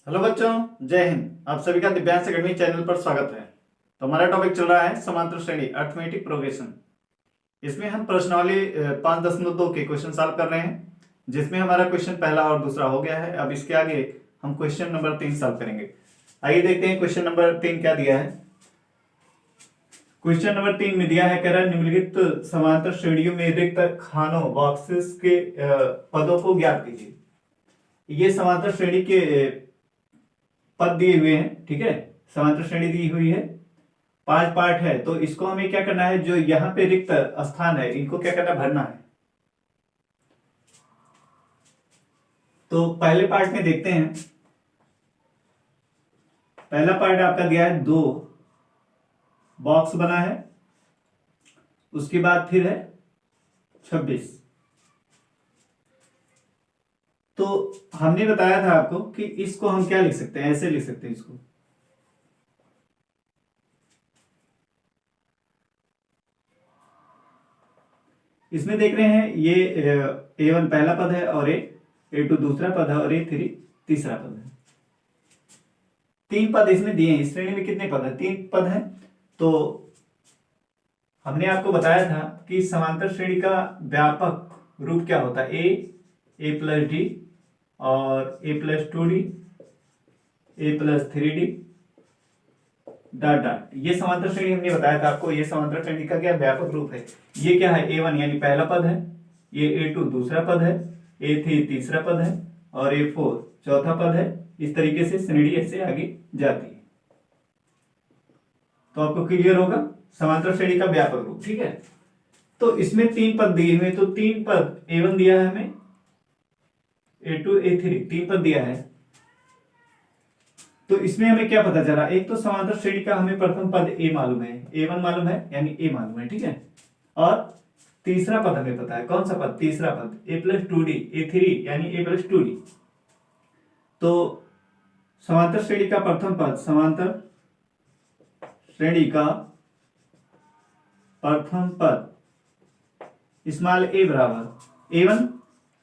Hello बच्चों, जय हिंद। आप सभी का दिव्यांश एकेडमी चैनल पर स्वागत है। तो हमारा टॉपिक चल रहा है समांतर श्रेणी अर्थमेटिक प्रोग्रेशन। इसमें हम प्रश्नावली 5.2 के क्वेश्चन सॉल्व कर रहे हैं, जिसमें हमारा क्वेश्चन पहला और दूसरा हो गया है। अब इसके आगे हम क्वेश्चन नंबर 3 सॉल्व करेंगे। आइए देखते हैं क्वेश्चन नंबर 3 क्या दिया है। क्वेश्चन नंबर 3 में दिया है, कह रहा है निम्नलिखित समांतर श्रेणियों में रिक्त खानों बॉक्सेस के पदों को ज्ञात कीजिए। ये समांतर श्रेणी के पद दिए हुए हैं, ठीक है। समांतर श्रेणी दी हुई है, 5 पार्ट है। तो इसको हमें क्या करना है, जो यहाँ पे रिक्त स्थान है इनको क्या करना, भरना है। तो पहले पार्ट में देखते हैं। पहला पार्ट आपका दिया है 2 बॉक्स बना है, उसके बाद फिर है 26। तो हमने बताया था आपको कि इसको हम क्या लिख सकते हैं, ऐसे लिख सकते हैं इसको। इसमें देख रहे हैं ये A1 पहला पद है और A2 दूसरा पद है और A3 तीसरा पद है। 3 पद इसमें दिए हैं। इस श्रेणी में कितने पद है, 3 पद हैं। तो हमने आपको बताया था कि समांतर श्रेणी का व्यापक रूप क्या होता है, A प्लस डी और A plus 2D, A plus 3D dot dot. ये समांतर श्रेणी हमने बताया था आपको। ये समांतर श्रेणी का क्या व्यापक रूप है। ये क्या है, A1 यानी पहला पद है, ये A2 दूसरा पद है, A3 तीसरा पद है और A4 चौथा पद है। इस तरीके से श्रेणी ऐसे आगे जाती है। तो आपको क्लियर होगा समांतर श्रेणी का व्यापक रूप, ठीक है। तो इसमें 3 पद दिए हुए, तो 3 पद A1 दिया है हमें, A2 A3 3 पद दिया है। तो इसमें हमें क्या पता चला, एक तो समांतर श्रेणी का हमें प्रथम पद A मालूम है, A1 मालूम है यानी A मालूम है, ठीक है। और तीसरा पद हमें पता है, कौन सा पद, तीसरा पद A प्लस 2D A3 यानी A प्लस 2D। तो समांतर श्रेणी का प्रथम पद, समांतर श्रेणी का प्रथम पद स्मॉल a बराबर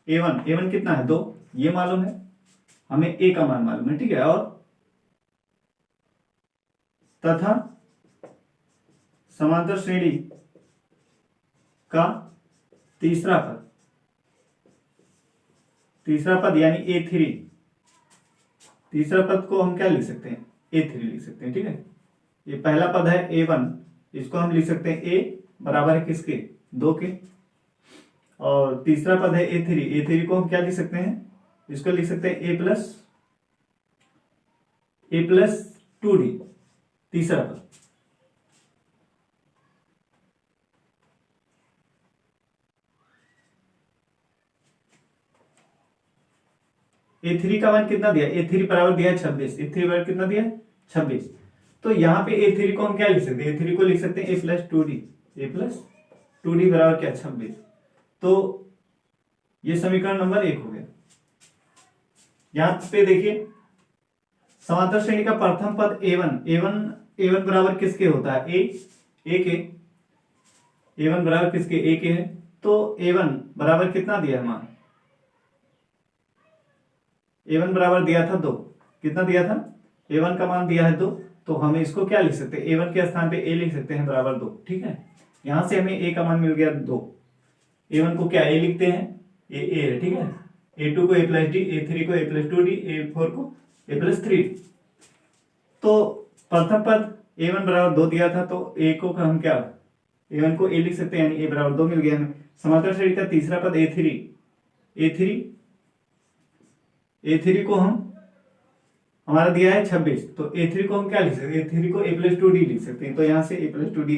A1 कितना है, 2, ये मालूम है हमें, A का मान मालूम है, ठीक है। और तथा समांतर श्रेणी का तीसरा पद यानी A3, तीसरा पद को हम क्या लिख सकते हैं, A3 लिख सकते हैं, ठीक है। ये पहला पद है A1, इसको हम लिख सकते हैं A बराबर है किसके, 2 के। और तीसरा पद है A3 को हम क्या लिख सकते हैं, इसको लिख सकते हैं A प्लस 2D तीसरा पद। A3 का मान कितना दिया, A3 बराबर दिया है 26। A3 बराबर कितना दिया है, 26। तो यहाँ पे A3 को हम क्या लिख सकते हैं, A3 को लिख सकते हैं A प्लस 2D बराबर क्या, 26। तो ये समीकरण नंबर 1 हो गया। यहां पे देखिए समांतर श्रेणी का प्रथम पद A1 बराबर किसके होता है, A के। A1 बराबर किसके, A के है। तो A1 बराबर कितना दिया है मान, A1 बराबर दिया था 2, कितना दिया था, A1 का मान दिया है 2। तो हमें इसको क्या लिख सकते हैं, A1 के स्थान पे A लिख सकते हैं बराबर 2, ठीक है। यहां से हमें A का मान मिल गया 2। A1 को क्या A लिखते हैं, A है, ठीक है। A2 को A प्लस डी, A3 को A प्लस 2D, A4 को A प्लस 3। तो प्रथम पद A1 बराबर 2 दिया था, तो A को हम क्या, A1 को A लिख सकते हैं यानी A बराबर 2 मिल गया हमें। समांतर श्रेणी का तीसरा पद A3 को हम हमारा दिया है 26। तो A3 को हम क्या लिख सकते हैं, A3 को A प्लस 2D लिख सकते हैं। तो यहां से A प्लस 2D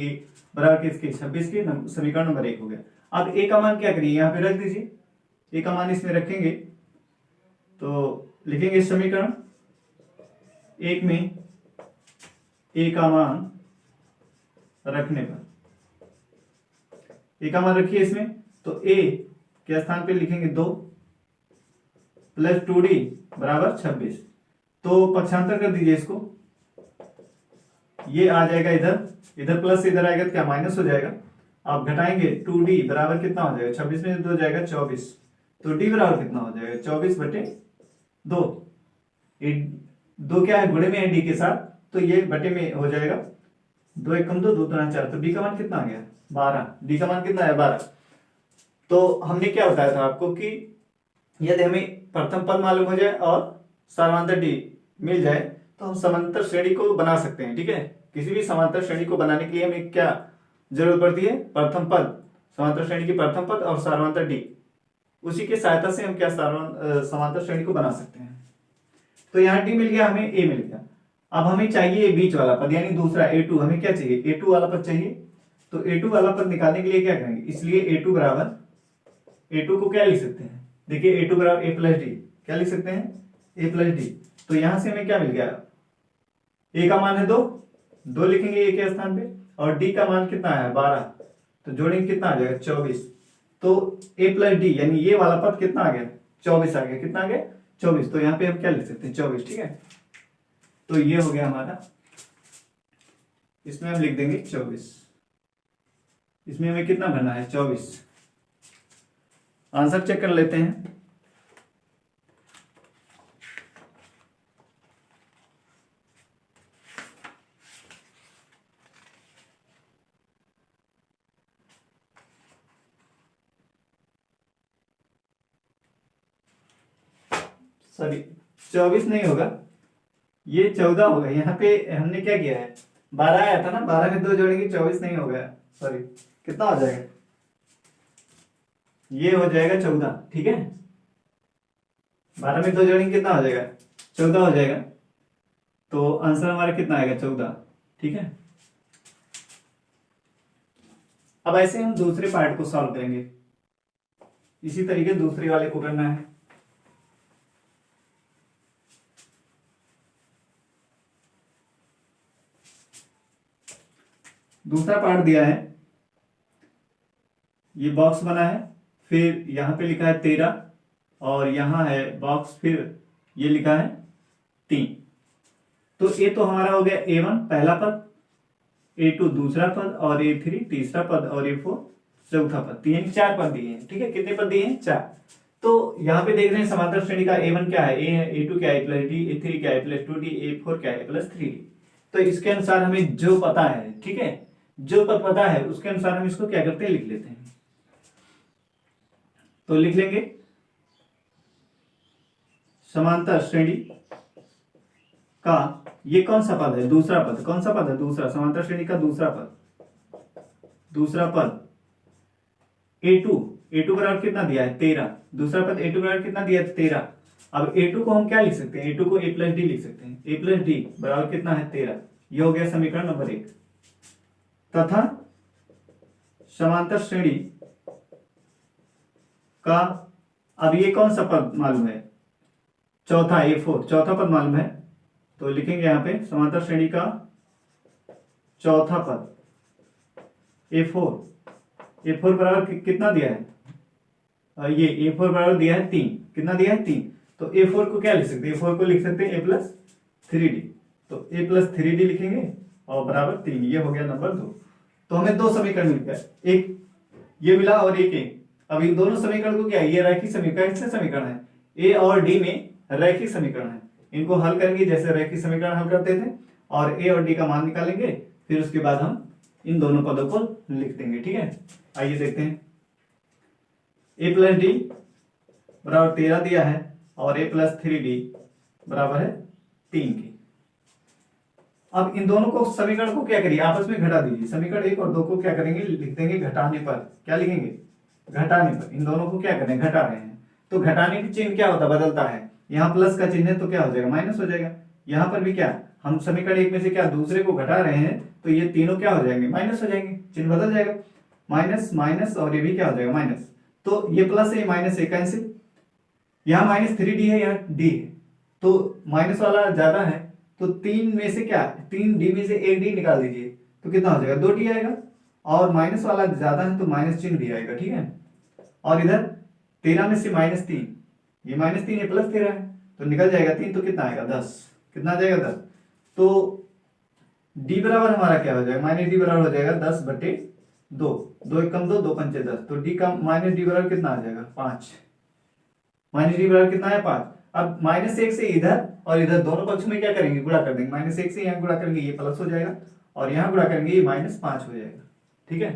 बराबर किसके, 26 के। समीकरण नंबर 1 हो गया। अब A का मान क्या करिए, यहां पे रख दीजिए। A का मान इसमें रखेंगे तो लिखेंगे समीकरण 1 में A का मान रखने पर, A का मान रखिए इसमें, तो A के स्थान पे लिखेंगे 2 प्लस 2D बराबर 26। तो पक्षांतर कर दीजिए इसको, ये आ जाएगा इधर प्लस इधर आएगा तो क्या माइनस हो जाएगा। आप घटाएंगे 2D बराबर कितना हो जाएगा, 26 में 2 जाएगा 24। तो D बराबर कितना हो जाएगा, 24/2। दो क्या है, गुणे में है डी के साथ, तो ये बटे में हो जाएगा, 2 1 कम 2, 2 दूना 4, तो डी का मान कितना आ गया 12, डी का मान कितना है 12। तो हमने क्या बताया था आपको कि यदि हमें प्रथम पद मालूम हो जाए और समांतर डी मिल जाए तो हम समांतर श्रेणी को बना सकते हैं। ठीक है, किसी भी समांतर श्रेणी को बनाने के लिए हमें क्या जरूरत पड़ती है, प्रथम पद, समांतर श्रेणी की प्रथम पद और समांतर डी, उसी की सहायता से हम क्या समांतर श्रेणी को बना सकते हैं। तो यहाँ डी मिल गया, हमें ए मिल गया। अब हमें चाहिए बीच वाला पद यानी दूसरा a2, हमें क्या चाहिए a2 वाला पद चाहिए। तो a2 वाला पद निकालने के लिए क्या करेंगे, इसलिए a2 बराबर, a2 को क्या लिख सकते हैं, देखिए a2 बराबर a प्लस डी, क्या लिख सकते हैं a प्लस डी। तो यहां से हमें क्या मिल गया, a का मान है 2, 2 लिखेंगे a के स्थान पे, और d का मान कितना है 12, तो जोड़ेंगे कितना आ जाएगा 24। तो a प्लस डी यानी ये वाला पद कितना आ गया 24 आ गया, कितना आ गया 24। तो यहाँ पे हम क्या लिख सकते हैं 24। ठीक है, तो ये हो गया हमारा, इसमें हम लिख देंगे 24, इसमें हमें कितना भरना है 24। आंसर चेक कर लेते हैं। सॉरी 24 नहीं होगा, ये 14 होगा। यहाँ पे हमने क्या किया है 12 आया था ना, 12 में 2 जोड़ेंगे 24 नहीं होगा, सॉरी कितना हो जाएगा, ये हो जाएगा 14। ठीक है, 12 में 2 जोड़ेंगे कितना हो जाएगा 14 हो जाएगा। तो आंसर हमारा कितना आएगा 14। ठीक है, अब ऐसे हम दूसरे पार्ट को सॉल्व करेंगे, इसी तरीके दूसरे वाले को करना है। दूसरा पार्ट दिया है, ये बॉक्स बना है, फिर यहां पे लिखा है 13 और यहां है बॉक्स, फिर ये लिखा है 3। तो ये तो हमारा हो गया a1 पहला पद, a2 दूसरा पद, और a3 तीसरा पद, और a4 चौथा पद। यानी 4 पद दिए हैं। ठीक है, कितने पद दिए हैं 4। तो यहाँ पे देख रहे हैं समांतर श्रेणी का a1 क्या है, a है, a2 क्या है प्लस डी, a3 क्या है प्लस 2d, a4 क्या है प्लस 3d। तो इसके अनुसार हमें जो पता है, ठीक है, जो पद पता है उसके अनुसार हम इसको क्या करते हैं लिख लेते हैं। तो लिख लेंगे समांतर श्रेणी का ये कौन सा पद है, दूसरा पद, कौन सा पद है दूसरा, समांतर श्रेणी का दूसरा पद, दूसरा पद a2 बराबर कितना दिया है 13, दूसरा पद a2 बराबर कितना दिया है 13। अब a2 को हम क्या लिख सकते हैं, a2 को a प्लस डी लिख सकते हैं, a प्लस डी बराबर कितना है 13। ये हो गया समीकरण नंबर 1। तथा समांतर श्रेणी का, अब ये कौन सा पद मालूम है, चौथा a4, चौथा पद मालूम है। तो लिखेंगे यहां पे समांतर श्रेणी का चौथा पद a4 बराबर कितना दिया है, ये a4 बराबर दिया है 3, कितना दिया है 3। तो a4 को क्या लिख सकते हैं, a4 को लिख सकते हैं a प्लस 3d। तो a प्लस 3d लिखेंगे और बराबर 3, ये हो गया नंबर 2। तो हमें 2 समीकरण मिल गए, एक ये मिला और एक ये। अब इन दोनों समीकरण को क्या है, ये रैखिक समीकरण, इससे समीकरण है, ए और डी में रैखिक समीकरण है। इनको हल करेंगे जैसे रैखिक समीकरण हल करते थे, और ए और डी का मान निकालेंगे, फिर उसके बाद हम इन दोनों पदों को लिख देंगे। ठीक है, आइए देखते हैं। ए प्लस डी बराबर 13 दिया है और ए प्लस 3d बराबर है 3 की। अब इन दोनों को समीकरण को क्या करिए, आपस में घटा दीजिए। समीकरण 1 और 2 को क्या करेंगे, लिख देंगे घटाने पर। क्या लिखेंगे, घटाने पर। इन दोनों को क्या करें, घटा रहे हैं, तो घटाने की चिन्ह क्या होता है, बदलता है। यहाँ प्लस का चिन्ह है तो क्या हो जाएगा, माइनस हो जाएगा। यहाँ पर भी क्या, हम समीकरण 1 में से क्या दूसरे को घटा रहे हैं, तो ये तीनों क्या हो जाएंगे, माइनस हो जाएंगे, चिन्ह बदल जाएगा, माइनस माइनस, और ये भी क्या हो जाएगा माइनस। तो ये प्लस है, माइनस है, कैंसिल। यहाँ माइनस 3d है, यहाँ d है, तो माइनस वाला ज्यादा है, तो 3 में से क्या, 3d में से एक d निकाल दीजिए, तो कितना हो जाएगा 2d आएगा। और माइनस वाला ज्यादा है तो माइनस चिन्ह भी आएगा। ठीक है, और इधर 13 में से -3, ये -3 है प्लस 13 है, तो निकल जाएगा 3, तो कितना आएगा 10, कितना आ जाएगा 10। तो d बराबर हमारा क्या हो जाएगा, -d बराबर हो जाएगा 10/2, 2 1 कम 2, 2 5 10, तो d का -d बराबर कितना आ जाएगा 5, -d बराबर कितना है 5। अब -1 से इधर और इधर दोनों पक्ष में क्या करेंगे, गुणा कर देंगे। -1 से यहाँ गुणा करेंगे, ये प्लस हो जाएगा, और यहाँ गुणा करेंगे, ये -5 हो जाएगा। ठीक है,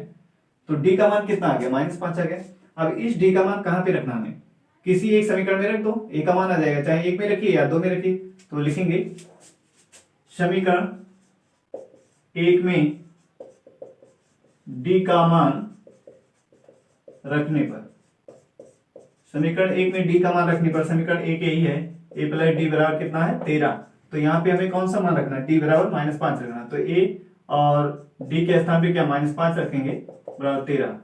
तो डी का मान कितना आ गया, -5 आ गया। अब इस डी का मान कहाँ पे रखना हमें, किसी एक समीकरण में रख दो, ए का मान आ जाएगा, चाहे एक में रखिए या दो में रखिए। तो लिखेंगे समीकरण एक में डी का मान रखने पर, समीकरण एक में डी का मान रखने पर, समीकरण एक यही है, ए प्लस डी बराबर कितना है 13। तो यहाँ पे हमें कौन सा मान रखना है, डी बराबर -5 रखना। तो ए और डी के स्थान पे क्या -5 रखेंगे, बराबर 13।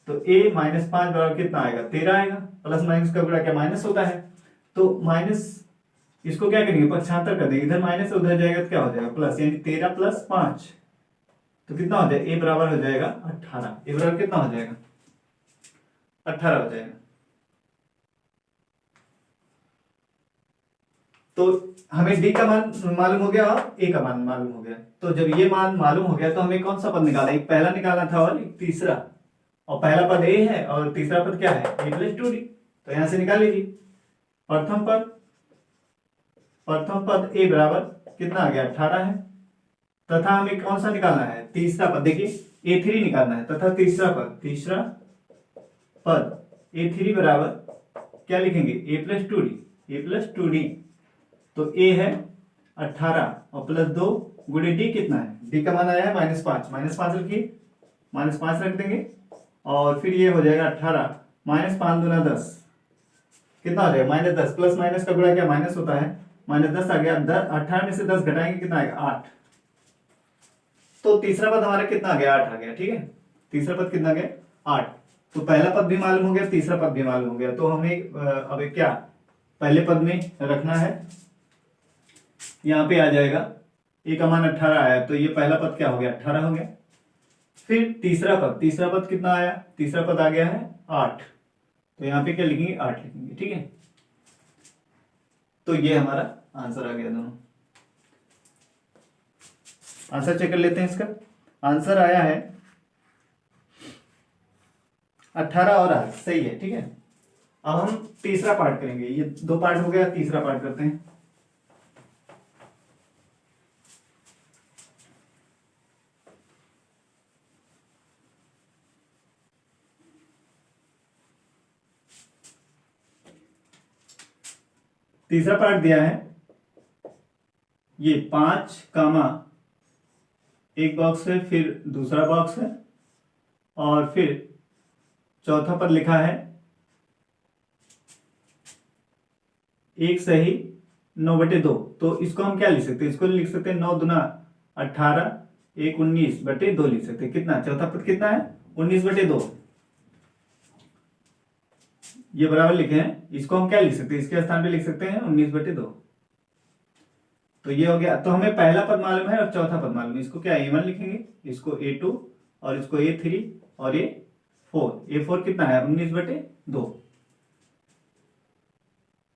तो a -5 बराबर कितना आएगा, 13 आएगा। प्लस माइनस का गुणा क्या माइनस होता है, तो माइनस इसको क्या करेंगे, पक्षांतर कर देंगे, इधर माइनस उधर जाएगा तो क्या हो जाएगा प्लस, यानी 13 + 5, तो कितना हो जाएगा, a बराबर हो जाएगा 18। a बराबर कितना हो जाएगा, 18 हो जाएगा। तो हमें d का मान मालूम हो गया और a का मान मालूम हो गया। तो जब ये मान मालूम हो गया तो हमें कौन सा पद निकाला, एक पहला निकालना था और एक तीसरा, और पहला पद a है और तीसरा पद क्या है, a + 2d। तो यहां से निकाल लीजिए। प्रथम पद a बराबर कितना आ गया, 18 है, तथा हमें कौन सा निकालना है, तीसरा पद, देखिए a3 निकालना है, तथा तीसरा पद a3 बराबर क्या लिखेंगे, a + 2d। तो a है 18 और +2 गुणे d कितना है, d का मान आया है -5, -5 रखिए, -5 रख देंगे, और फिर ये हो जाएगा 18 -5 दूना 10, कितना हो जाएगा -10, प्लस माइनस का गुणा क्या माइनस होता है, -10 आ गया। 18 में से 10 घटाएंगे कितना आएगा, 8। तो तीसरा पद हमारा कितना आ गया, 8 आ गया। ठीक है, तीसरा पद कितना गया, 8। तो पहला पद भी मालूम हो गया, तीसरा पद भी मालूम हो गया। तो हमें अब क्या पहले पद में रखना है, यहाँ पे आ जाएगा a का मान 18 आया, तो ये पहला पद क्या हो गया, 18 हो गया। फिर तीसरा पद कितना आया, तीसरा पद आ गया है 8, तो यहाँ पे क्या लिखेंगे, 8 लिखेंगे। ठीक है, तो ये हमारा आंसर आ गया। दोनों आंसर चेक कर लेते हैं। इसका आंसर आया है 18 और 8, सही है। ठीक है, अब हम तीसरा पार्ट करेंगे, ये 2 पार्ट हो गया, तीसरा पार्ट करते हैं। तीसरा पार्ट दिया है, ये 5 कामा एक बॉक्स है, फिर दूसरा बॉक्स है, और फिर चौथा पद लिखा है 1 सही 9/2। तो इसको हम क्या लिख सकते हैं, इसको लिख सकते हैं 9 दूना 18, 1 19/2 लिख सकते हैं। कितना, चौथा पद कितना है, 19/2, ये बराबर लिखे हैं। इसको हम क्या लिख सकते हैं, इसके स्थान पे लिख सकते हैं 19/2। तो ये हो गया। तो हमें पहला पद मालूम है और चौथा पद मालूम है, इसको क्या a1 लिखेंगे, इसको a2 और इसको a3 और a4। a4 कितना है, 19/2।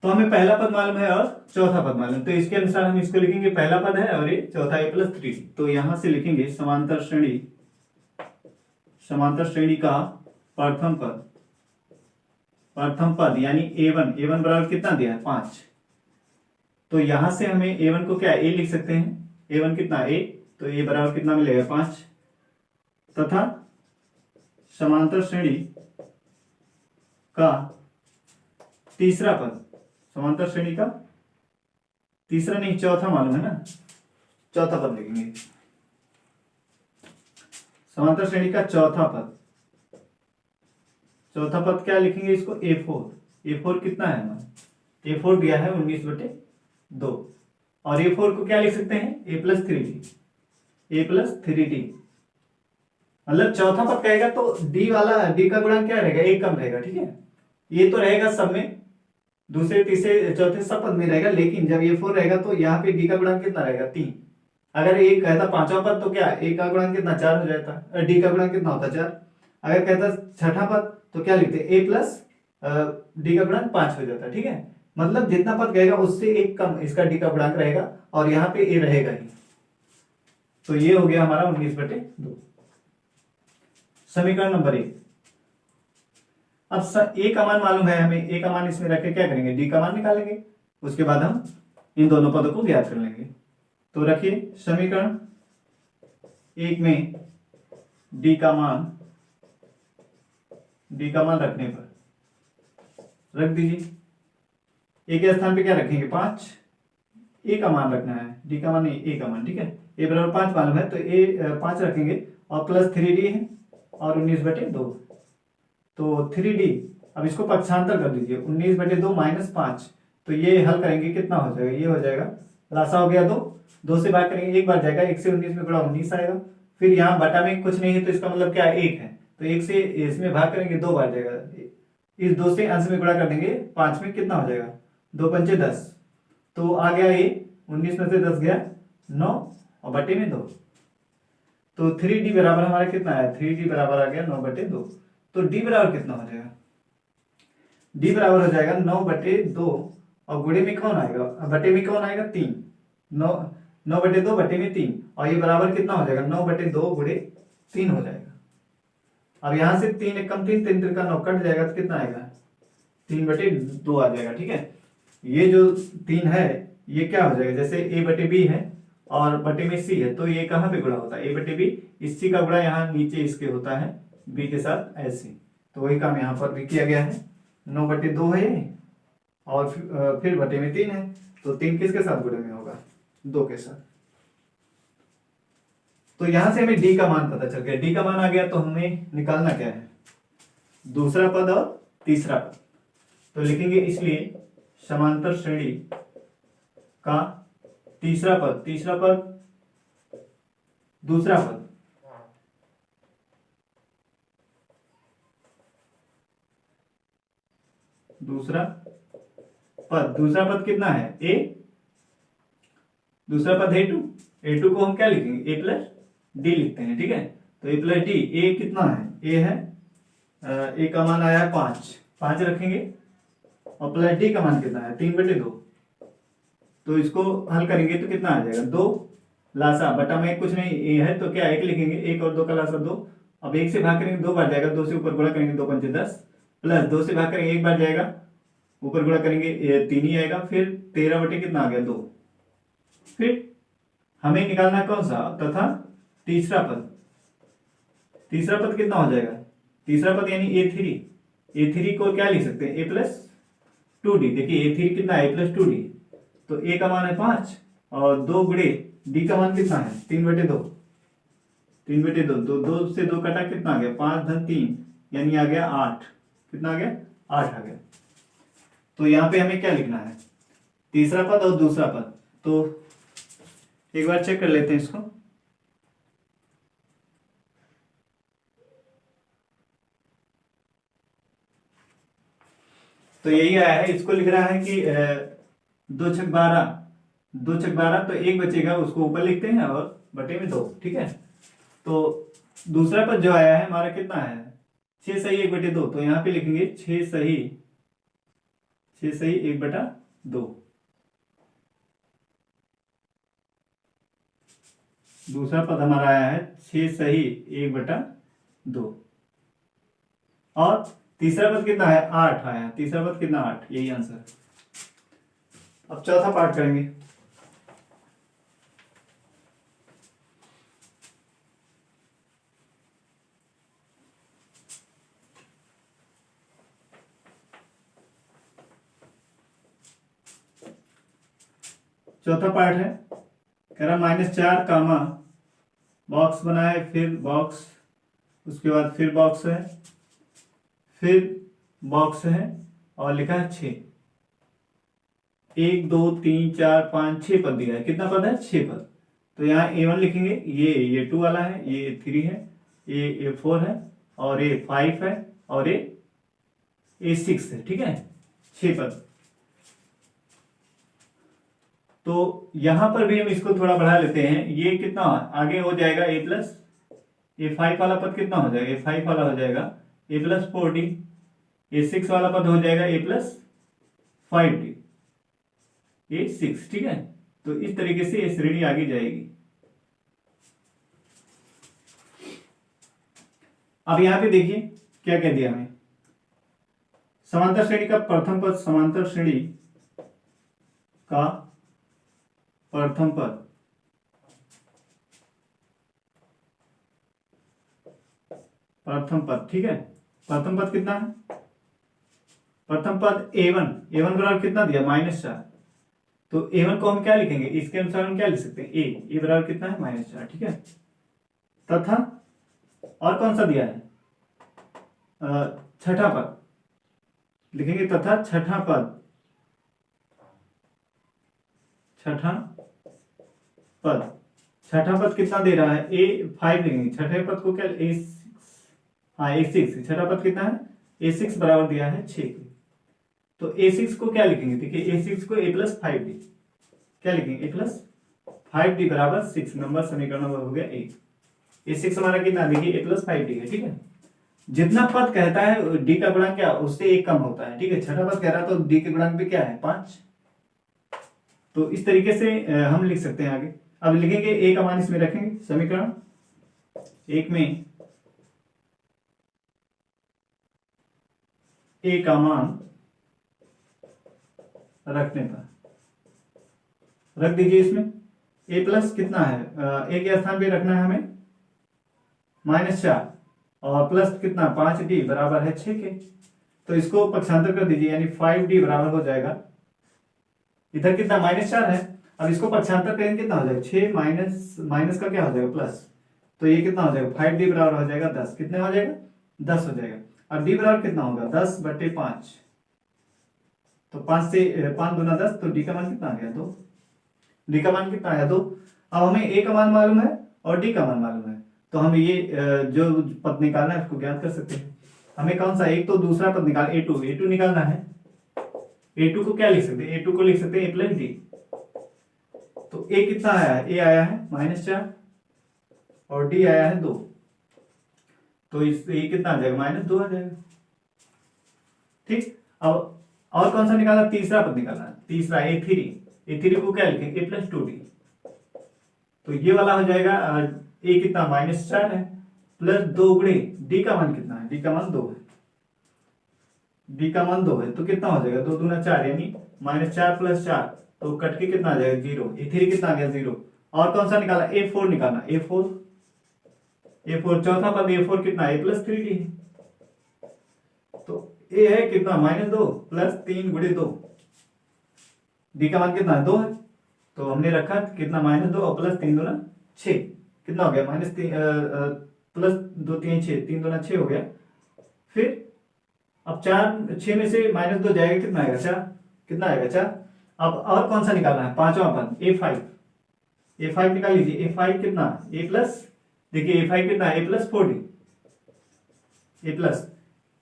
तो हमें पहला पद मालूम है और चौथा पद मालूम, तो इसके अनुसार हम इसको लिखेंगे, पहला पद है और ये चौथा a + 3। तो यहां से लिखेंगे समांतर श्रेणी का प्रथम पद यानी a1 बराबर कितना दिया है, 5। तो यहां से हमें a1 को क्या a लिख सकते हैं, a1 कितना a, तो a बराबर कितना मिलेगा, 5। तथा समांतर श्रेणी का तीसरा पद, समांतर श्रेणी का तीसरा नहीं चौथा मालूम है ना, चौथा पद लिखेंगे। समांतर श्रेणी का चौथा पद क्या लिखेंगे, इसको a4 कितना है हमारा, a4 दिया है 19/2, और a4 को क्या लिख सकते हैं, a + 3d। मतलब चौथा पद कहेगा तो d का गुणा क्या रहेगा, 1 कम रहेगा। ठीक है, ये तो रहेगा सब में, दूसरे तीसरे चौथे सब पद में रहेगा, लेकिन जब ये 4 रहेगा तो यहाँ पे d का गुणा कितना रहेगा, 3। अगर एक कहता पांचवा पद तो क्या a का गुणा कितना, 4 हो जाता, d का गुणा कितना होता, 4। अगर कहता छठा पद तो क्या लिखते, a + d का गुणा 5 हो जाता। ठीक है, मतलब जितना पद कहेगा उससे 1 कम इसका d का गुणांक रहेगा, और यहाँ पे a रहेगा ही। तो ये हो गया हमारा 19/2। समीकरण नंबर 1। अब a का मान मालूम है हमें, a का मान इसमें रख के क्या करेंगे, d का मान निकालेंगे। उसके बाद हम इन दोनों पदों को ज्ञात कर लेंगे। तो रखिए समीकरण एक में डी का मान रखने पर रख दीजिए। ए के स्थान पे क्या रखेंगे 5, ए का मान रखना है, डी का मान नहीं, ए का मान, ठीक है। ए बराबर 5 मालूम है तो ए 5 रखेंगे और प्लस 3d है और 19/2। तो 3d, अब इसको पक्षांतर कर दीजिए, 19/2 माइनस 5, तो ये हल करेंगे कितना हो जाएगा, ये हो जाएगा लासा हो गया 2 से भाग करेंगे, एक बार जाएगा, 1 से 19 में गुणा 19 आएगा। फिर यहाँ बटा में कुछ नहीं है तो इसका मतलब क्या है 1 है, तो 1 से इसमें भाग करेंगे 2 बार जाएगा, इस 2 से अंश में गुणा कर देंगे 5 में, कितना हो जाएगा 2 पंचे 10, तो आ गया ये 19 में से 10 गया 9 और बटे में 2, तो 3d बराबर हमारा कितना है, 3d बराबर आ गया 9/2। तो d बराबर कितना हो जाएगा, d बराबर हो जाएगा 9/2 और गुणे में कौन आएगा, बटे में कौन आएगा 3, 9/2 बटे में 3, और ये बराबर कितना हो जाएगा 9/2 गुणे 3 हो जाएगा। अब यहां से 3 एक कम 3 3 का 9 कट जाएगा तो कितना आएगा 3/2 आ जाएगा, ठीक है। ये जो 3 है ये क्या हो जाएगा, जैसे a/b है और बटे में c है, तो ये कहाँ पे गुणा होता है a/b, इस c का गुणा यहाँ नीचे इसके होता है b के साथ ऐसे, तो वही काम यहाँ पर भी किया गया है। 9/2 है ये और फिर बटे में 3 है, तो 3 किसके साथ गुणे में होगा 2 के साथ। तो यहां से हमें d का मान पता चल गया, d का मान आ गया, तो हमें निकालना क्या है दूसरा पद और तीसरा पद। तो लिखेंगे इसलिए समांतर श्रेणी का तीसरा पद दूसरा पद दूसरा पद कितना है a, दूसरा पद है a2 को हम क्या लिखेंगे a प्लस डी लिखते हैं, ठीक है। तो a प्लस डी, a कितना है, a है a का मान आया है 5 रखेंगे और प्लस डी का मान कितना है 3/2, तो इसको हल करेंगे तो कितना आ जाएगा 2, लासा बटा में कुछ नहीं ए है तो क्या 1 लिखेंगे, 1 और 2 का लासा 2, अब 1 से भाग करेंगे 2 बार जाएगा, 2 से ऊपर गुणा करेंगे 2 पंचे 10, प्लस 2 से भाग करेंगे 1 बार जाएगा, ऊपर गुणा करेंगे 3 ही आएगा, फिर 13 बटे कितना आ गया 2। फिर हमें निकालना कौन सा तथा तीसरा पद कितना हो जाएगा, तीसरा पद यानी a3 को क्या लिख सकते हैं a प्लस 2d, देखिए a3 कितना है a प्लस 2d, तो a का मान है 5 और 2 गुणे d का मान कितना है 3/2, 3/2, तो 2 से 2 कटा कितना आ गया 5 धन 3 यानी आ गया 8, कितना आ गया 8 आ गया। तो यहाँ पे हमें क्या लिखना है तीसरा पद और दूसरा पद, तो एक बार चेक कर लेते हैं इसको। तो यही आया है, इसको लिख रहा है कि 2 छक 12, तो 1 बचेगा उसको ऊपर लिखते हैं और बटे में 2, ठीक है। तो दूसरा पद जो आया है हमारा कितना है 6 सही 1/2, तो यहाँ पे लिखेंगे 6 सही 1/2। दूसरा पद हमारा आया है 6 सही 1/2 और तीसरा पद कितना है 8 आया, तीसरा पद कितना 8, यही आंसर। अब चौथा पार्ट करेंगे। चौथा पार्ट है कह रहा -4 कामा बॉक्स बनाए, फिर बॉक्स, उसके बाद फिर बॉक्स है, फिर बॉक्स है और लिखा है 6, 1 2 3 4 5 6 पद दिया है, कितना पद है 6 पद। तो यहाँ A1 लिखेंगे, ये 2 वाला है, ये 3 है, ये 4 है और ये 5 है और ये 6 है, ठीक है 6 पद। तो यहां पर भी हम इसको थोड़ा बढ़ा लेते हैं, ये कितना आगे हो जाएगा a प्लस, ये 5 वाला पद कितना हो जाएगा, ये 5 वाला हो जाएगा a प्लस 4d, ये 6 वाला पद हो जाएगा a प्लस 5d, ये 6, ठीक है। तो इस तरीके से ये श्रेणी आगे जाएगी। अब यहां पे देखिए क्या कह दिया हमें, समांतर श्रेणी का प्रथम पद समांतर श्रेणी का प्रथम पद ठीक है। प्रथम पद कितना है? प्रथम पद a1 बराबर कितना दिया? -4। तो a1 को हम क्या लिखेंगे? इसके अनुसार हम क्या लिख सकते हैं? a बराबर कितना है? -4, ठीक है। तथा और कौन सा दिया है? छठा पद लिखेंगे, तथा छठा पद कितना दे रहा है? a5 लिखेंगे। छठे पद को क्या? a6। छठा पद कितना है? a6 बराबर दिया है 6 के। तो a6 को क्या लिखेंगे? देखिए a6 को a+5d क्या लिखेंगे? a+5d बराबर 6। नंबर समीकरण हो गया 1। a6 हमारा कितना? देखिए a+5d है, ठीक है। जितना पद कहता है d का गुणांक क्या उससे 1 कम होता है, ठीक है। छठा पद कह रहा है तो d के गुणांक भी क्या है? 5। तो इस तरीके से हम लिख सकते हैं आगे। अब लिखेंगे a का मान इसमें रखेंगे, समीकरण 1 में a का मान रखने पर रख दीजिए। इसमें a प्लस कितना है? a के स्थान पे रखना है हमें -4 और प्लस कितना? 5d बराबर है 6 के। तो इसको पक्षांतर कर दीजिए, यानी 5d बराबर हो जाएगा, इधर कितना? -4 है। अब इसको पक्षांतर करेंगे कितना हो जाएगा? 6 माइनस का क्या हो जाएगा? प्लस। तो ये कितना हो जाएगा? 5d बराबर हो जाएगा 10। कितने हो जाएगा? 10 हो जाएगा। अब d बराबर कितना होगा? 10/5। तो 5 से 5 दूना 10, तो d का मान कितना आ गया? 2। d का मान कितना आया? 2। अब हमें a का मान मालूम है और d का मान मालूम है, तो हम ये जो पद निकालना है उसको ज्ञात कर सकते हैं। हमें कौन सा? एक तो दूसरा पद निकाल a2 निकालना है। a2 को क्या लिख सकते हैं? a2 को लिख सकते हैं a+d। तो a कितना आया है? a आया है -4 और d आया है 2। तो इस a कितना आ जाएगा? -2 आ जाएगा, ठीक। अब और कौन सा निकालना? तीसरा पद निकालना है। तीसरा a3 को क्या लिखेंगे? a+2d। तो ये वाला हो जाएगा a कितना? -4 है प्लस 2 गुणे d का मान कितना है? d का मान 2 है। d का मान 2 है तो कितना हो जाएगा? 2 दूना 4, यानी -4 + 4, तो कट के कितना आ जाएगा? 0। a3 कितना आ गया? 0। और कौन सा निकाला? a4 निकालना। a4 चौथा पद a4 कितना? a+3d है। तो a है कितना? -2 प्लस 3 गुणे 2। d का मान कितना है? 2 है। तो हमने रखा कितना? -2 और प्लस 3 दूना 6। कितना हो गया? -3 प्लस 2 3 6, 3 दूना 6 हो गया। फिर अब 4 6 में से -2 जाएगा, कितना आएगा? 4। कितना आएगा? 4। अब और कौन सा निकालना है? पांचवा पद a5 निकाल लीजिए। a5 कितना? a प्लस, देखिए a5 कितना? a+4d।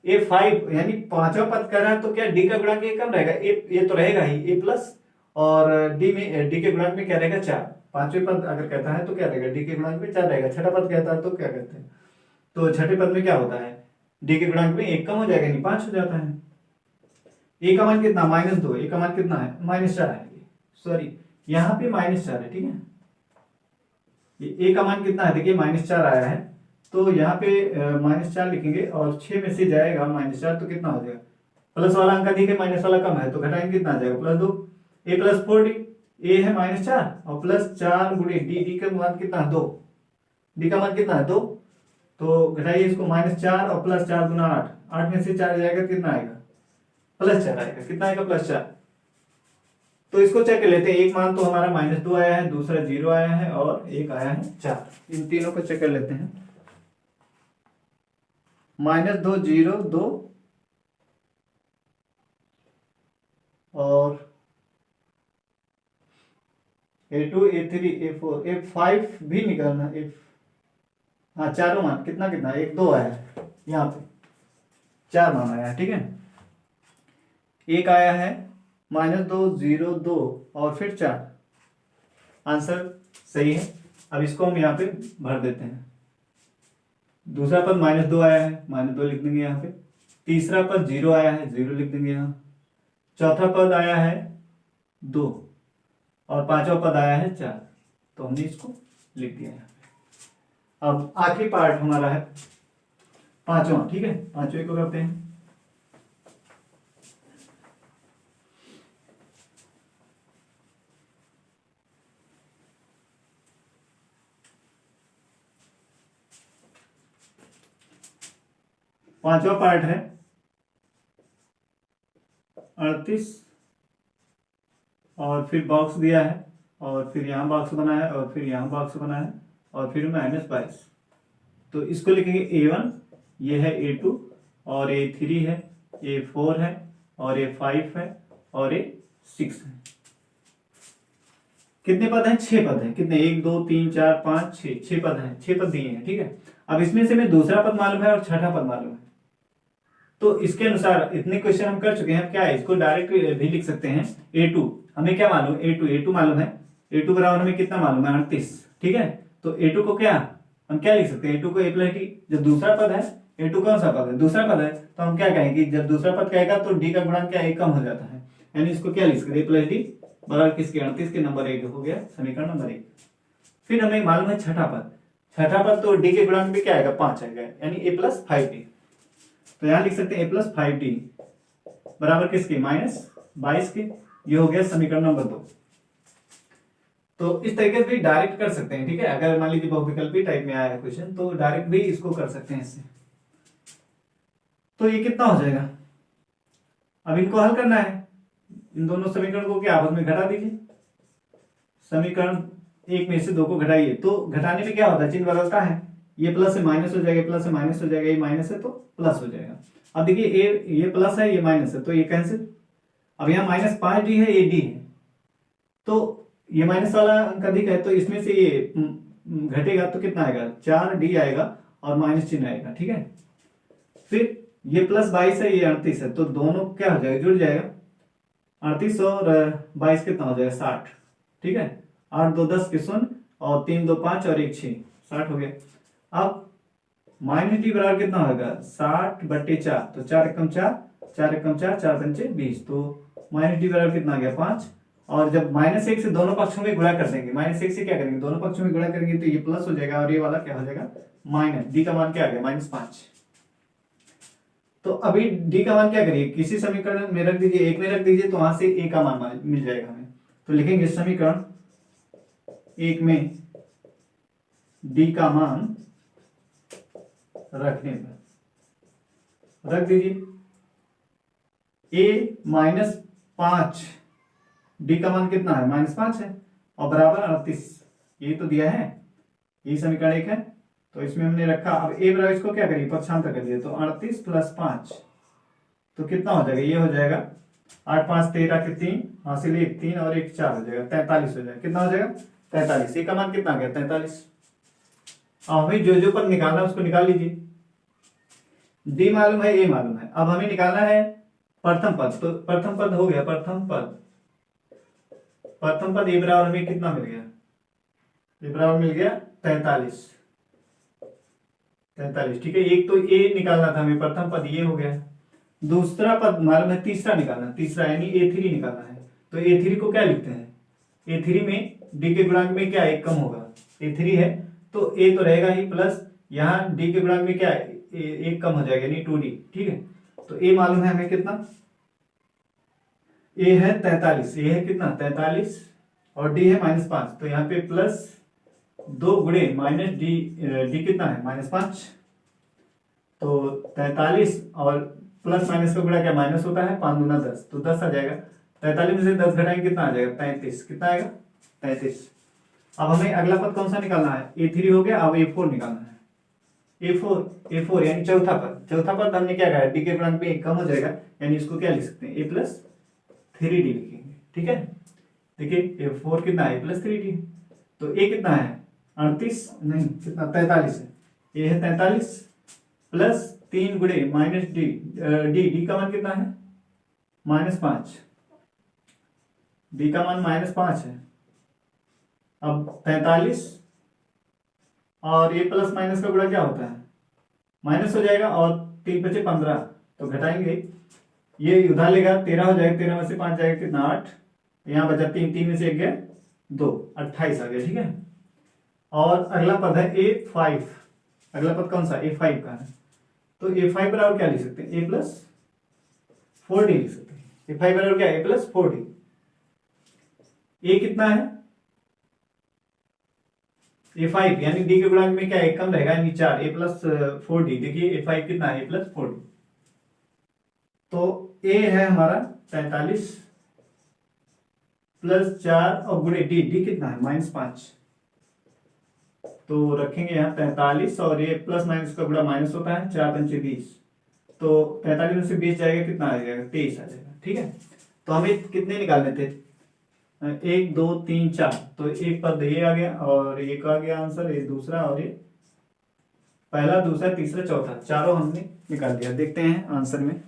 a5 यानी पांचवा पद कर रहा है तो क्या d का गुणांक कम रहेगा? ये तो रहेगा ही a प्लस, और d के गुणांक में क्या रहेगा? 4। पांचवें पद अगर कहता है तो क्या रहेगा? d के गुणांक में 4 रहेगा। छठा पद कहता है तो क्या कहते हैं? तो छठे पद में क्या होता है? d के गुणांक में 1 कम हो जाएगा, नहीं 5 हो जाता है। a का मान कितना? -2। a का मान कितना है? -4 है। सॉरी, यहाँ पे -4 है, ठीक है। ये a का मान कितना है? देखिए -4 आया है, तो यहाँ पे -4 लिखेंगे और 6 में से जाएगा -4 तो कितना हो जाएगा? प्लस वाला अंक अधिक है, माइनस वाला कम है, तो घटाएंगे कितना आ जाएगा? +2। a+4d, a है -4 और प्लस 4 गुणे d का मान कितना है? 2। d का मान कितना है? 2। तो घटाइए इसको, -4 और प्लस 4 गुना 8। 8 में से 4 जाएगा, कितना आएगा? +4 आएगा। कितना आएगा? +4। तो इसको चेक कर लेते हैं। एक मान तो हमारा -2 आया है, दूसरा 0 आया है और एक आया है 4। इन तीनों को चेक कर लेते हैं। -2 0 2 और a2 a3 a4 a5 भी निकालना। हाँ, चारों मान कितना 1 2 आया है, यहाँ पे 4 मान आया है, ठीक है। एक आया है -2 0 2 और फिर 4। आंसर सही है। अब इसको हम यहाँ पे भर देते हैं। दूसरा पद -2 आया है, -2 लिख देंगे यहाँ पे। तीसरा पद 0 आया है, 0 लिख देंगे यहाँ। चौथा पद आया है 2 और पांचवा पद आया है 4, तो हमने इसको लिख दिया यहाँ पे। अब आखिरी पार्ट हमारा है पांचवा, ठीक है। पांचवे को करते हैं। पांचवा पार्ट है 38, और फिर बॉक्स दिया है, और फिर यहाँ बॉक्स बना है, और फिर यहाँ बॉक्स बना है, और फिर -22। तो इसको लिखेंगे A1, ये है A2, और A3 है, A4 है, और A5 है, और A6 है। कितने पद हैं? 6 पद हैं। कितने? 1 2 3 4 5 6, 6 पद हैं, 6 पद दिए हैं। ठीक है, अब इसमें से हमें दूसरा पद मालूम है और छठा पद मालूम है। तो इसके अनुसार इतने क्वेश्चन हम कर चुके हैं। क्या है, इसको डायरेक्ट भी लिख सकते हैं। A2 हमें क्या मालूम? A2 मालूम है। A2 बराबर हमें कितना मालूम है? 38। ठीक है, तो A2 को क्या हम क्या लिख सकते हैं? A2 को A प्लस डी। जब दूसरा पद है, A2 कौन सा पद है? दूसरा पद है, तो हम क्या कहेंगे? जब दूसरा पद कहेगा तो डी का गुणांक क्या है? कम हो जाता है, यानी इसको क्या लिख सकते? A प्लस डी बराबर किसके? 38 के। नंबर 1 हो गया समीकरण नंबर 1। फिर हमें मालूम है छठा पद। छठा पद तो डी के गुणांक भी क्या आएगा? 5 आएगा, यानी A प्लस 5D। तो यहां लिख सकते हैं A प्लस 5D बराबर किसके? -22 के। ये हो गया समीकरण नंबर 2। तो इस तरीके से भी डायरेक्ट कर सकते हैं। ठीक है, अगर मान लीजिए बहुविकल्पी टाइप में आया है क्वेश्चन, तो डायरेक्ट भी इसको कर सकते हैं इससे। तो ये कितना हो जाएगा? अब इनको हल करना है। इन दोनों समीकरण को क्या आपस में घटा दीजिए। समीकरण 1 में से 2 को घटाइए, तो घटाने में क्या होता है? चिन्ह बदलता है। ये प्लस से माइनस हो जाएगा, प्लस से माइनस हो जाएगा, ये माइनस है तो प्लस हो जाएगा। अब देखिए ये प्लस है, ये माइनस है, तो ये कैंसिल। अब यहाँ -5D है, ये D है, तो ये माइनस वाला अंक अधिक है, तो इसमें से ये घटेगा तो कितना आएगा? 4D आएगा, और माइनस चिन्ह आएगा। ठीक है, फिर ये +22 है, ये 38 है, तो दोनों क्या हो जाएगा? जुड़ जाएगा। 38 और 22 कितना हो जाएगा? 60। ठीक है, 8 2 10 के 0, और 3 2 5 और 1 6, 60 हो गया। अब -D बराबर कितना होगा? 60/4, तो 4 एकम 4, 4 एकम 4, 4 पंचे 20, तो -D बराबर कितना आ गया? 5। और जब -1 से दोनों पक्षों में गुणा कर देंगे, -1 से क्या करेंगे? दोनों पक्षों में गुणा करेंगे, तो ये प्लस हो जाएगा, और ये वाला क्या हो जाएगा? माइनस। D का मान क्या आ गया? -5। तो अभी D का मान क्या करिए? किसी समीकरण में रख दीजिए, एक में रख दीजिए, तो वहां से A का मान मिल जाएगा हमें। तो लिखेंगे समीकरण 1 में D का मान रखने पर रख दीजिए A -5, D का मान कितना है? -5 है, और बराबर 38। ये तो दिया है, ये समीकरण 1 है, तो इसमें हमने रखा। अब A बराबर इसको क्या करिए? पक्षांतर कर दिए, तो 38 + 5, तो कितना हो जाएगा? ये हो जाएगा 8 5 13 के 3, हासिल 1 3 और 1 4 हो जाएगा, 43 हो जाएगा। कितना हो जाएगा? 43। ए का मान कितना आ गया? 43। अब हमें जो पद निकालना है उसको निकाल लीजिए। डी मालूम है, ए मालूम है, अब हमें निकालना है प्रथम पद। तो प्रथम पद हो गया, प्रथम पद ए बराबर हमें कितना मिल गया? ए बराबर मिल गया 43। ठीक है, एक तो ए निकालना था हमें, प्रथम पद ये हो गया। दूसरा पद मालूम है, तीसरा निकालना, तीसरा यानी A3 निकालना है। तो A3 को क्या लिखते हैं? A3 में D के गुणांक में क्या है? 1 कम होगा। A3 है तो A तो रहेगा ही, प्लस यहाँ D के गुणांक में क्या है? 1 कम हो जाएगा, यानी 2D। ठीक है, तो A मालूम है हमें कितना? A है 43। A है कितना? 43, और D है -5, तो यहाँ पे +2 गुणे -D कितना है? -5, तो 43, और प्लस माइनस का गुणा क्या? माइनस होता है, 5 दूना 10, तो 10 आ जाएगा। 43 में से 10 घटाएंगे, कितना आ जाएगा? 35। कितना आएगा? 35। अब हमें अगला पद कौन सा निकालना है? A3 हो गया, अब A4 निकालना है। A4 यानी चौथा पद हमने क्या कहा? D के गुणांक में 1 कम हो जाएगा, यानी इसको क्या लिख सकते हैं? A + 3D लिखेंगे। ठीक है, देखिए A4 कितना है? A + 3D। तो A कितना है? 38 नहीं, कितना? 43 है। A है 43 प्लस 3 गुणे -D का मान कितना है? -5। D का मान -5 है। अब 43, और ये प्लस माइनस का गुणा क्या होता है? माइनस हो जाएगा, और 3 बचे 15, तो घटाएंगे, ये उधार लेगा, 13 हो जाएगा, 13 में से 5 जाएगा कितना? 8, यहाँ बचा 3, 3 में से 1 गया 2, 28 आ गया। ठीक है, और अगला पद है A5। अगला पद कौन सा? A5 का है, तो A5 बराबर क्या लिख सकते हैं? A + 4D लिख सकते हैं। A5 बराबर क्या? A + 4D। A कितना है? A5 यानी डी के गुणांक में क्या एक कम रहेगा, यानी 4 A प्लस 4D। देखिए A5 कितना है, A प्लस 4D। तो A है हमारा 43 प्लस 4 और गुणे डी कितना है -5। तो रखेंगे यहाँ 45 और ये प्लस माइनस का गुणा माइनस होता है, 4 पंचे 20। तो 45 में से 20 जाएगा, कितना आ जाएगा, 23 आ जाएगा। ठीक है, तो हमें कितने निकालने थे, 1 2 3 4। तो एक पद ये आ गया और एक आ गया आंसर, ये दूसरा और ये पहला, दूसरा, तीसरा, चौथा, चारों हमने निकाल दिया। देखते हैं आंसर में।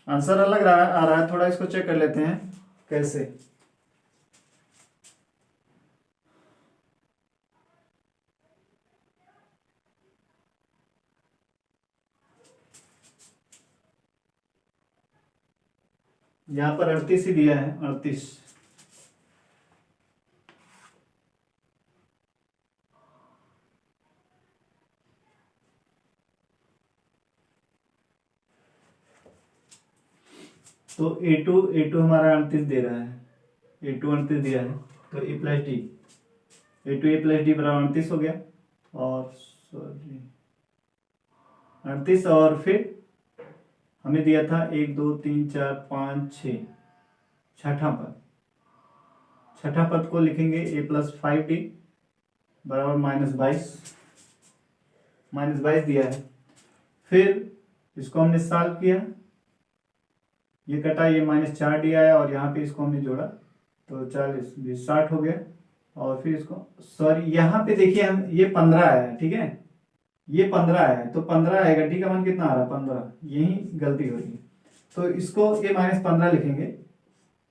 आंसर अलग आ रहा है, थोड़ा इसको चेक कर लेते हैं कैसे। यहाँ पर 38 ही दिया है, 38। तो A2 हमारा 38 दे रहा है, A2 38 दिया है। तो A plus D, A2 A plus D बराबर 38 हो गया। और सॉरी 38, और फिर हमें दिया था 1 2 3 4 5 6, छठा पद। छठा पद को लिखेंगे A प्लस 5D बराबर -22 दिया है। फिर इसको हमने सॉल्व किया, ये कटा, ये -4D आया और यहाँ पे इसको हमने जोड़ा तो 40 20 60 हो गया। और फिर इसको सॉरी यहाँ पे देखिए हम, ये 15 आया है, ठीक है, ये 15 आया है, तो 15 आएगा, डी का मान कितना आ रहा है 15, यही गलती हो रही है। तो इसको ये -15 लिखेंगे,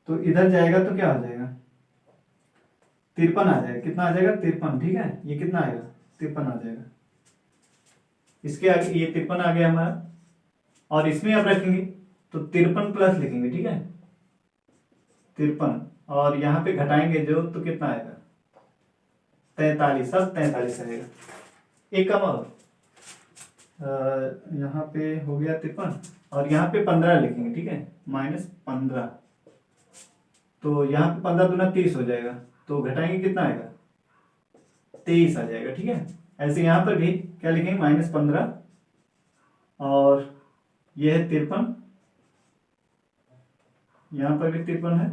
तो इधर जाएगा तो क्या हो जाएगा, 53 आ जाएगा। कितना आ जाएगा, 53। ठीक है, ये कितना आएगा, 53 आ जाएगा। इसके आगे ये 53 आ गया हमारा, और इसमें अब रखेंगे तो 53 प्लस लिखेंगे। ठीक है, 53, और यहाँ पे घटाएंगे जो, तो कितना आएगा, 43। अब 43 आएगा। एक कम और, यहाँ पे हो गया 53 और यहाँ पे 15 लिखेंगे। ठीक है, -15। तो यहाँ पे 15 दूना 30 हो जाएगा, तो घटाएंगे कितना आएगा, 23 आ जाएगा। ठीक है, ऐसे यहाँ पर भी क्या लिखेंगे, -15 और ये है 53, यहाँ पर भी 53 है,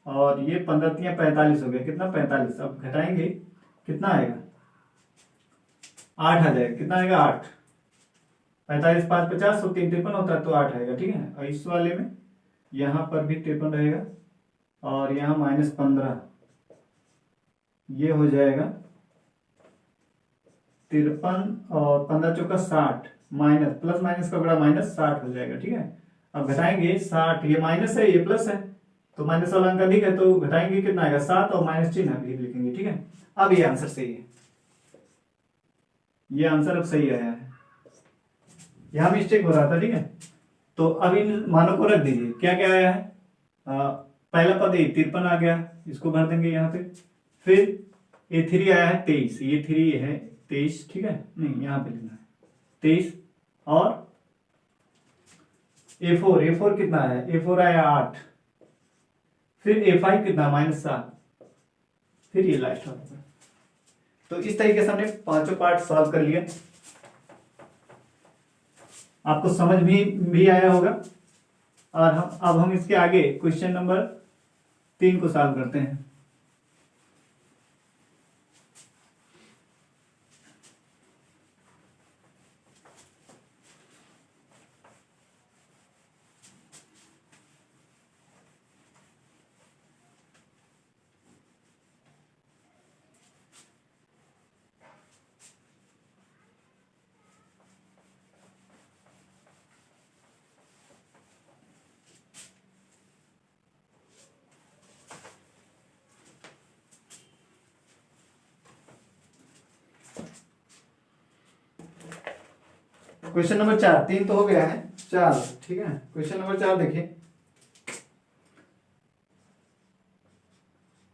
और ये 15 3 45 हो गया, कितना 45। अब घटाएंगे कितना आएगा, 8 आ जाएगा। कितना आएगा, 8। 45 5 50 और 3 53 होता है, तो 8 आएगा। ठीक है, और इस वाले में यहाँ पर भी 53 रहेगा और यहाँ -15, ये हो जाएगा 53 और 15 चौका 60, माइनस प्लस माइनस का बड़ा -60 हो जाएगा। ठीक है, अब घटाएंगे 60, ये माइनस है ये प्लस है, तो माइनस वाला अंक अधिक है, तो घटाएंगे कितना आएगा, 7 और माइनस चिन्ह भी लिखेंगे। ठीक है, अब ये आंसर सही है, ये आंसर अब सही आया है, यहां मिस्टेक हो रहा था। ठीक है, तो अब इन मानों को रख दीजिए, क्या क्या आया है, पहला पद 53 आ गया, इसको भर देंगे यहाँ पे। फिर A3 आया है 23, ये 3 है 23। ठीक है, नहीं यहाँ पे लेना है 23, और A4 कितना है, A4 आया 8। फिर A5 कितना, -7। फिर ये लास्ट वाला। तो इस तरीके से हमने पांचों पार्ट सॉल्व कर लिया, आपको समझ भी आया होगा। और अब हम इसके आगे क्वेश्चन नंबर 3 को सॉल्व करते हैं। क्वेश्चन नंबर 4, 3 तो हो गया है, 4। ठीक है, क्वेश्चन नंबर 4 देखिए।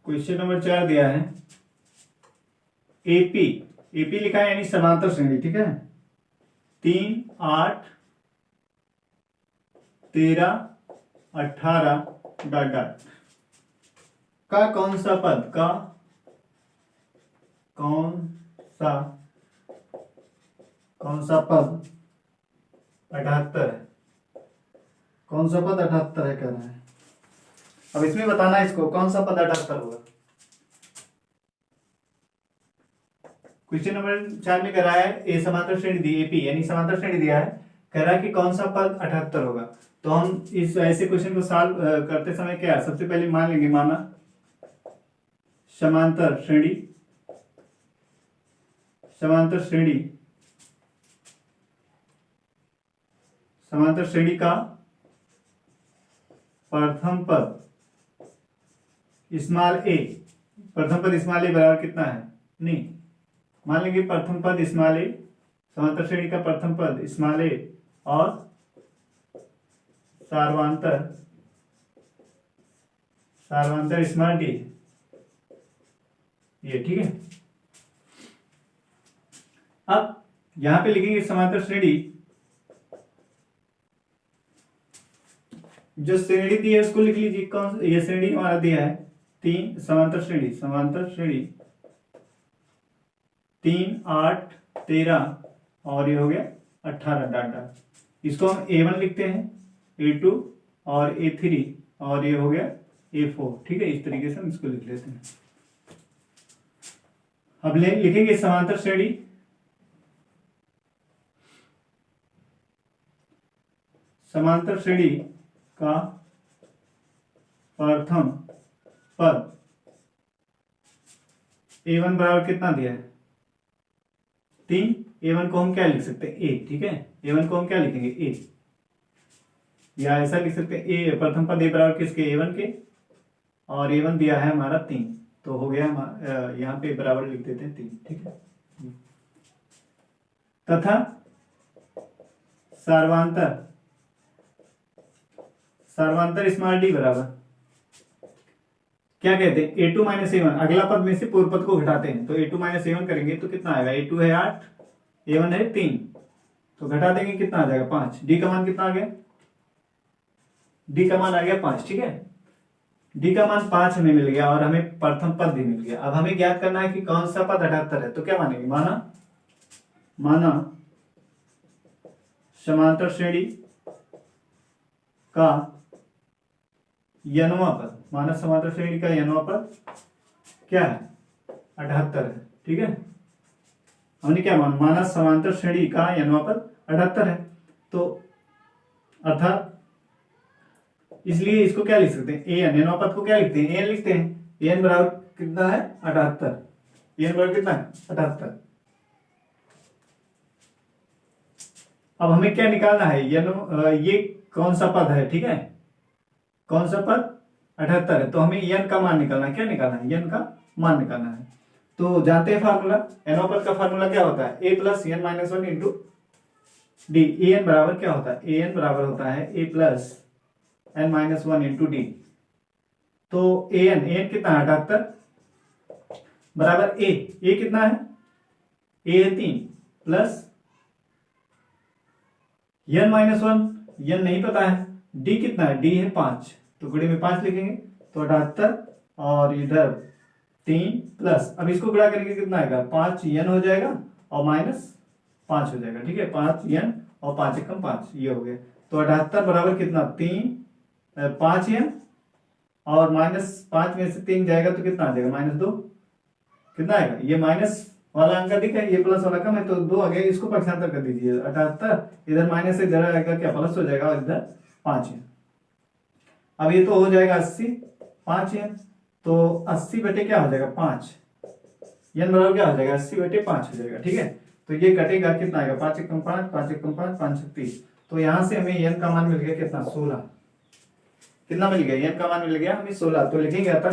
क्वेश्चन नंबर 4 दिया है, एपी लिखा है, यानी समांतर श्रेणी। ठीक है, 3 8 13, 18 डॉट डॉट का कौन सा पद, का कौन सा पद 78 है, कौन सा पद 78 है कह रहा है। अब इसमें बताना है इसको कौन सा पद 78 होगा। क्वेश्चन नंबर 4 में कह रहा है ए समांतर श्रेणी दी, एपी यानी समांतर श्रेणी दिया है, कह रहा है कि कौन सा पद 78 होगा। तो हम इस ऐसे क्वेश्चन को सॉल्व करते समय क्या सबसे पहले मान लेंगे, माना समांतर श्रेणी का प्रथम पद स्मॉल ए, प्रथम पद स्मॉल ए बराबर कितना है, नहीं मान लेंगे प्रथम पद स्मॉल ए, समांतर श्रेणी का प्रथम पद स्मॉल ए और सार्वंतर स्मॉल डी, ये ठीक है। अब यहां पे लिखेंगे समांतर श्रेणी, जो श्रेणी दी है उसको लिख लीजिए, कौन ये श्रेणी हमारा दिया है 3, समांतर श्रेणी 3, 8, 13 और ये हो गया 18 डॉट डॉट। इसको हम A1 लिखते हैं, A2 और A3 और ये हो गया A4, ठीक है। इस तरीके से हम इसको लिख लेते हैं। अब लिखेंगे समांतर श्रेणी का प्रथम पद A1 बराबर कितना दिया है 3, A1 को हम क्या लिख सकते हैं A, ठीक है। A1 को हम क्या लिखेंगे A, या ऐसा लिख सकते हैं A, प्रथम पद A बराबर किसके, A1 के, और A1 दिया है हमारा 3, तो हो गया यहाँ पे बराबर लिख देते हैं 3, ठीक है। तथा सार्वंतर स्मॉल डी बराबर क्या कहते हैं A2 माइनस A1, अगला पद में से पूर्व पद को घटाते हैं, तो A2 माइनस A1 करेंगे तो कितना आएगा, A2 है 8, A1 है 3, तो घटा देंगे कितना आ जाएगा 5, डी का मान कितना आ गया, डी का मान आ गया 5, ठीक है। डी का मान 5 हमें मिल गया और हमें प्रथम पद भी मिल गया। अब हमें ज्ञात करना है कि कौन सा पद 78 है, तो क्या मानेंगे, माना समांतर श्रेणी का यनवा पद, माना समांतर श्रेणी का यनवा पद क्या है 78 है, ठीक है। हमने क्या माना समांतर श्रेणी का यनवा पद 78 है, तो अर्थात इसलिए इसको क्या लिख सकते हैं एन, यनवा पद को क्या लिखते हैं एन लिखते हैं, एन बराबर कितना है 78, एन बराबर कितना है 78। अब हमें क्या निकालना है, ये कौन सा पद है, ठीक है, कौन सा पद 78 है, तो हमें n का मान निकालना है, क्या निकालना है, n का मान निकालना है। तो जानते हैं फार्मूला, एनवा पद का फार्मूला क्या होता है, a plus n minus 1 into D, A N बराबर क्या होता है, ए एन बराबर होता है a plus n minus 1 into D. तो ए एन कितना है 78 बराबर ए कितना है, ए है 3 प्लस n माइनस 1, n नहीं पता है, d कितना है, d है 5, तो गुणे में 5 लिखेंगे, तो 78 और इधर 3 प्लस, अब इसको गुणा करेंगे कितना आएगा 5n हो जाएगा और माइनस 5 हो जाएगा, ठीक है। 5n और 5 एकम 5, ये हो गया। तो 78 बराबर कितना 5n और माइनस 5 में से 3 जाएगा तो कितना आ जाएगा -2, कितना आएगा, ये माइनस वाला अंक अधिक है, ये प्लस वाला कम है, तो 2 आ गया, इसको पक्षांतर कर दीजिए 78, इधर माइनस से इधर आएगा क्या प्लस हो जाएगा और इधर 5 है। अब ये तो हो जाएगा 80, 5 है, तो 80 बटे क्या हो जाएगा 5, n बराबर क्या हो जाएगा 80 बटे 5 हो जाएगा, ठीक है। तो ये कटेगा कितना आएगा 5 एकम 5, 5 एकम 5, 5 30, तो यहां से हमें n का मान मिल गया कितना 16, कितना मिल गया n का मान मिल गया हमें 16। तो लिखेंगे अतः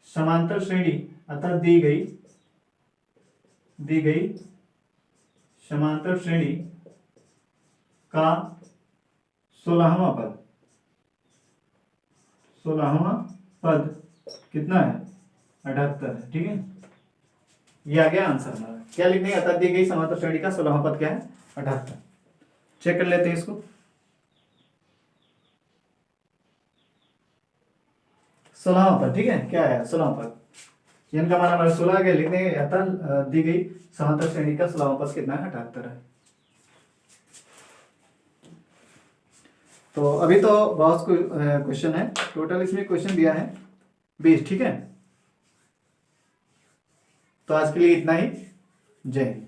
समांतर श्रेणी, अतः दी गई समांतर श्रेणी का 16वां पद कितना है 78 है, ठीक है। ये आ गया आंसर हमारा। क्या लिखने, अतः दी गई समांतर श्रेणी का 16वां पद क्या है 78। चेक कर लेते हैं इसको। 16वां पद, ठीक है, क्या है 16वां पद, n का मान हमारा 16 आ गया, लिखने अतः दी गई समांतर श्रेणी का 16वां पद कितना है, 78 है। तो अभी तो बहुत क्वेश्चन है, टोटल इसमें क्वेश्चन दिया है 20, ठीक है। तो आज के लिए इतना ही, जय हिंद।